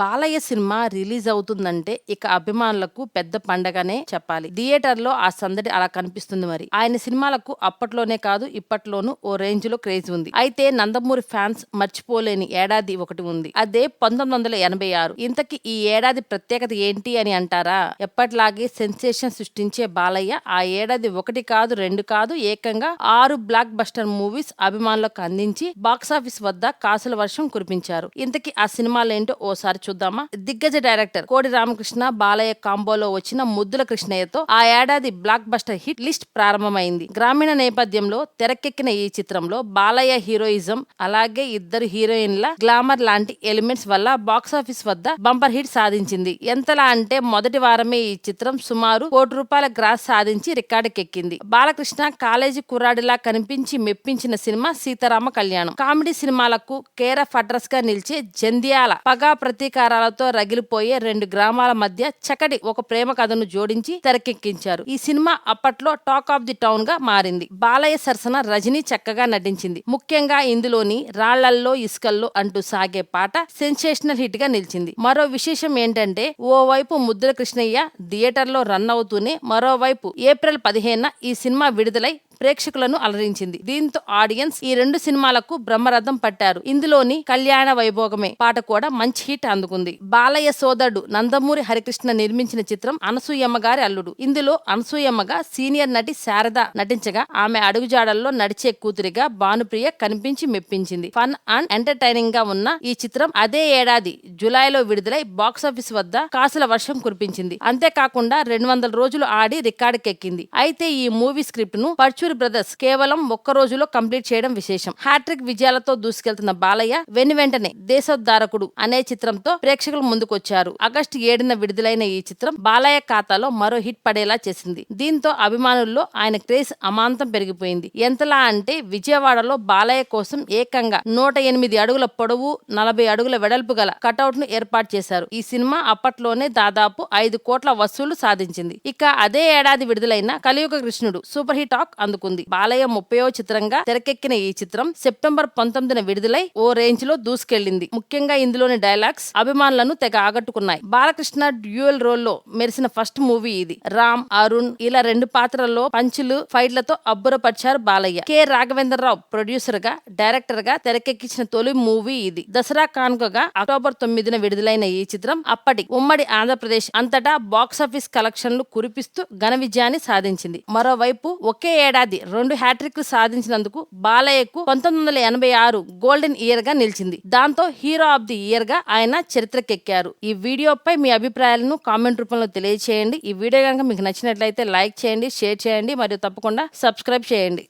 Balayya cinema release అవుతుందంటే ఇక అభిమానులకు పెద్ద పండగనే చెప్పాలి. థియేటర్లో ఆ సందడి అలా కనిపిస్తుంది. మరి ఆయన సినిమాలకు అప్పట్లోనే కాదు ఇప్పట్లోనూ ఓ రేంజ్ లో క్రేజ్ ఉంది. అయితే నందమూరి ఫ్యాన్స్ మర్చిపోలేని ఏడాది ఒకటి ఉంది. అదే 1986. ఇంతకీ ఈ ఏడాది ప్రత్యేకత ఏంటి అని అంటారా? ఎప్పట్లాగే సెన్సేషన్ సృష్టించే బాలయ్య ఆ ఏడాది ఒకటి కాదు రెండు కాదు ఏకంగా 6 బ్లాక్ బస్టర్ మూవీస్ అభిమానులకు అందించి బాక్సాఫీస్ వద్ద కాసుల వర్షం కురిపించారు. ఇంతకీ ఆ సినిమాలేంటో ఓసారి చూద్దామా? దిగ్గజ డైరెక్టర్ కోడి రామకృష్ణ బాలయ్య కాంబోలో వచ్చిన ముద్దుల కృష్ణయ్యతో ఆ ఏడాది బ్లాక్ బస్టర్ హిట్ లిస్ట్ ప్రారంభమైంది. గ్రామీణ నేపథ్యంలో తెరకెక్కిన ఈ చిత్రంలో బాలయ్య హీరోయిజం అలాగే ఇద్దరు హీరోయిన్ల గ్లామర్ లాంటి ఎలిమెంట్స్ వల్ల బాక్సాఫీస్ వద్ద బంపర్ హిట్ సాధించింది. ఎంతలా అంటే మొదటి వారమే ఈ చిత్రం సుమారు ₹1 గ్రాస్ సాధించి రికార్డుకెక్కింది. బాలకృష్ణ కాలేజీ కుర్రాడిలా కనిపించి మెప్పించిన సినిమా సీతారామ కళ్యాణం. కామెడీ సినిమాలకు కేర్ ఆఫ్ అడ్రస్ గా నిలిచే జంధ్యాల పగా ప్రతీకారాలతో రగిలిపోయే రెండు గ్రామాల మధ్య చక్కటి ఒక ప్రేమ కథను జోడించి తెరకెక్కించారు. ఈ సినిమా అప్పట్లో టాక్ ఆఫ్ ది టౌన్ గా మారింది. బాలయ్య సరసన రజనీ చక్కగా నటించింది. ముఖ్యంగా ఇందులోని రాళ్లల్లో ఇసుకల్లో అంటూ సాగే పాట సెన్సేషనల్ హిట్ గా నిలిచింది. మరో విశేషం ఏంటంటే ఓవైపు ముద్దుల కృష్ణయ్య థియేటర్లో రన్ అవుతూనే మరోవైపు ఏప్రిల్ 15న ఈ సినిమా విడుదలై ప్రేక్షకులను అలరించింది. దీంతో ఆడియన్స్ ఈ రెండు సినిమాలకు బ్రహ్మరథం పట్టారు. ఇందులోని కళ్యాణ వైభోగమే పాట కూడా మంచి హిట్ అందుకుంది. బాలయ్య సోదరుడు నందమూరి హరికృష్ణ నిర్మించిన చిత్రం అనసూయమ్మ గారి అల్లుడు. ఇందులో అనసూయమ్మగా సీనియర్ నటి శారద నటించగా ఆమె అడుగుజాడల్లో నడిచే కూతురిగా భానుప్రియ కనిపించి మెప్పించింది. ఫన్ అండ్ ఎంటర్టైనింగ్ గా ఉన్న ఈ చిత్రం అదే ఏడాది జులైలో విడుదలై బాక్సాఫీస్ వద్ద కాసుల వర్షం కురిపించింది. అంతేకాకుండా 200 రోజులు ఆడి రికార్డుకెక్కింది. అయితే ఈ మూవీ స్క్రిప్ట్ ను పర్చూరి బ్రదర్స్ కేవలం ఒక్క రోజులో కంప్లీట్ చేయడం విశేషం. హ్యాట్రిక్ విజయాలతో దూసుకెళ్తున్న బాలయ్య వెంటనే దేశోద్ధారకుడు అనే చిత్రంతో ప్రేక్షకుల ముందుకొచ్చారు. ఆగస్టు 7న విడుదలైన ఈ చిత్రం బాలయ్య ఖాతాలో మరో హిట్ పడేలా చేసింది. దీంతో అభిమానుల్లో ఆయన క్రేజ్ అమాంతం పెరిగిపోయింది. ఎంతలా అంటే విజయవాడలో బాలయ్య కోసం ఏకంగా 108 అడుగుల పొడవు 40 అడుగుల వెడల్పు గల కటౌట్ ను ఏర్పాటు చేశారు. ఈ సినిమా అప్పట్లోనే దాదాపు 5 కోట్ల వసూలు సాధించింది. ఇక అదే ఏడాది విడుదలైన కలియుగ కృష్ణుడు సూపర్ హిట్ టాక్ అందుకుంది. బాలయ్య 30వ చిత్రంగా తెరకెక్కిన ఈ చిత్రం సెప్టెంబర్ 19న విడుదలై ఓ రేంజ్ లో దూసుకెళ్లింది. ముఖ్యంగా ఇందులోని డైలాగ్స్ అభిమానులను తెగ ఆకట్టుకున్నాయి. బాలకృష్ణ డ్యూయల్ రోల్ లో మెరిసిన ఫస్ట్ మూవీ ఇది. రామ్, అరుణ్ ఇలా రెండు పాత్రల్లో పంచులు ఫైట్లతో అబ్బురపరిచారు బాలయ్య. కె రాఘవేంద్రరావు ప్రొడ్యూసర్ గా డైరెక్టర్ గా తెరకెక్కించిన తొలి మూవీ ఇది. దసరా కానుకగా అక్టోబర్ 9న విడుదలైన ఈ చిత్రం అప్పటి ఉమ్మడి ఆంధ్రప్రదేశ్ అంతటా బాక్సాఫీస్ కలెక్షన్లు కురిపిస్తూ ఘన విజయాన్ని సాధించింది. మరోవైపు ఒకే ఏడాది 2 హ్యాట్రిక్లు సాధించినందుకు బాలయ్యకు 1986 గోల్డెన్ ఇయర్ గా నిలిచింది. దాంతో హీరో ఆఫ్ ది ఇయర్ గా ఆయన చరిత్రకెక్కారు. ఈ వీడియోపై మీ అభిప్రాయాలను కామెంట్ రూపంలో తెలియజేయండి. ఈ వీడియో కనుక మీకు నచ్చినట్లయితే లైక్ చేయండి, షేర్ చేయండి మరియు తప్పకుండా సబ్స్క్రైబ్ చేయండి.